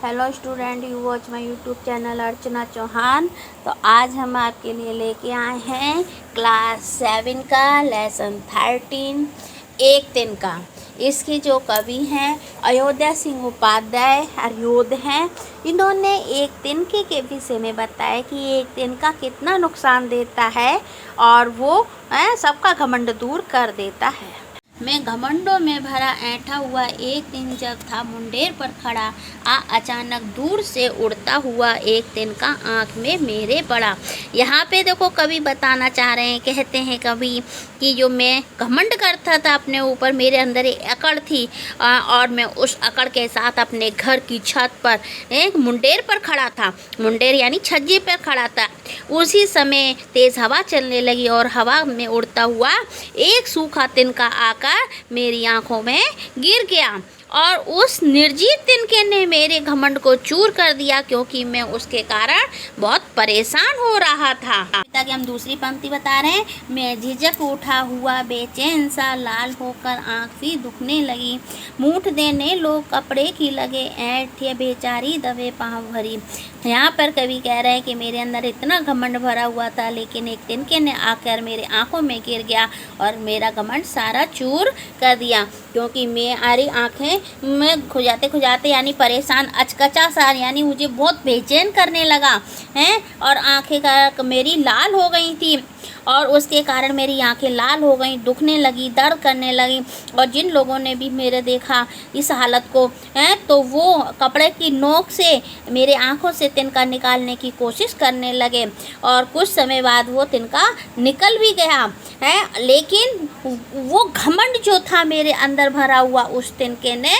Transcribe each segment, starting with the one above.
Hello student, you watch my YouTube channel Archana Chauhan. तो आज हम आपके लिए लेके आए हैं क्लास 7 का लेसन 13 एक दिन का। इसके जो कवि हैं अयोध्या सिंह उपाध्याय अर्योध हैं। इन्होंने एक तिनके के विषय में बताया कि एक तिनका कितना नुकसान देता है और वो सबका घमंड दूर कर देता है। मैं घमंडों में भरा ऐंठा हुआ एक दिन जब था मुंडेर पर खड़ा, अचानक दूर से उड़ता हुआ एक तिनका आँख में मेरे पड़ा। यहाँ पे देखो कवि बताना चाह रहे हैं, कहते हैं कवि कि जो मैं घमंड करता था अपने ऊपर, मेरे अंदर एक अकड़ थी और मैं उस अकड़ के साथ अपने घर की छत पर एक मुंडेर पर खड़ा था। मुंडेर यानी छज्जे पर खड़ा था। उसी समय तेज़ हवा चलने लगी और हवा में उड़ता हुआ एक सूखा तिनका आकर मेरी आंखों में गिर गया और उस निर्जीव तिनके ने मेरे घमंड को चूर कर दिया, क्योंकि मैं उसके कारण बहुत परेशान हो रहा था। ताकि हम दूसरी पंक्ति बता रहे हैं। मैं झिझक उठा हुआ बेचैन सा, लाल होकर आँख सी दुखने लगी। मूठ देने लोग कपड़े की लगे, ऐंठ बेचारी दबे पाँव भरी। यहाँ पर कवि कह रहे हैं कि मेरे अंदर इतना घमंड भरा हुआ था, लेकिन एक तिनके ने आकर मेरे आँखों में गिर गया और मेरा घमंड सारा चूर कर दिया, क्योंकि मेरी आँखें में खुजाते यानी परेशान अचकचा सा, यानी मुझे बहुत बेचैन करने लगा हैं और आँखें का मेरी लाल हो गई थी और उसके कारण मेरी आंखें लाल हो गई, दुखने लगी, दर्द करने लगी। और जिन लोगों ने भी मेरे देखा इस हालत को तो वो कपड़े की नोक से मेरे आंखों से तिनका निकालने की कोशिश करने लगे और कुछ समय बाद वो तिनका निकल भी गया है। लेकिन वो घमंड जो था मेरे अंदर भरा हुआ, उस तिनके ने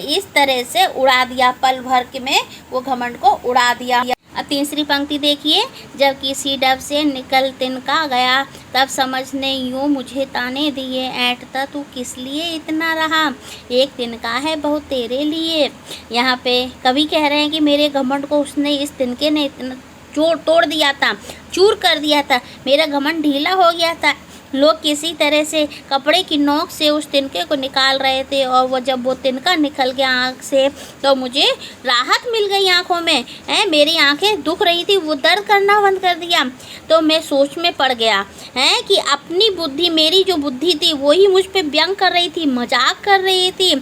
इस तरह से उड़ा दिया, पल भर के में वो घमंड को उड़ा दिया। अब तीसरी पंक्ति देखिए। जब किसी डब से निकल तिनका गया, तब समझने यूँ मुझे ताने दिए, ऐंठता तू किस लिए इतना रहा, एक तिनका है बहुत तेरे लिए। यहाँ पे कवि कह रहे हैं कि मेरे घमंड को उसने, इस तिनके ने इतना तोड़ दिया था, चूर कर दिया था, मेरा घमंड ढीला हो गया था। लोग किसी तरह से कपड़े की नोक से उस तिनके को निकाल रहे थे और जब वो तिनका निकल गया आँख से तो मुझे राहत मिल गई आँखों में। मेरी आँखें दुख रही थी, वो दर्द करना बंद कर दिया। तो मैं सोच में पड़ गया कि अपनी बुद्धि, मेरी जो बुद्धि थी वही मुझ पे व्यंग कर रही थी, मजाक कर रही थी।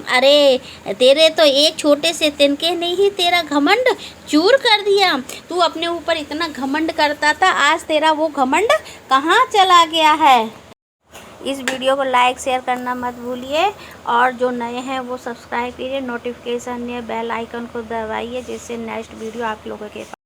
अरे तेरे तो एक छोटे से तिनके ने ही तेरा घमंड चूर कर दिया। तू अपने ऊपर इतना घमंड करता था, आज तेरा वो घमंड कहाँ चला गया है। इस वीडियो को लाइक शेयर करना मत भूलिए और जो नए हैं वो सब्सक्राइब कीजिए, नोटिफिकेशन या बेल आइकन को दबाइए, जिससे नेक्स्ट वीडियो आप लोगों के पास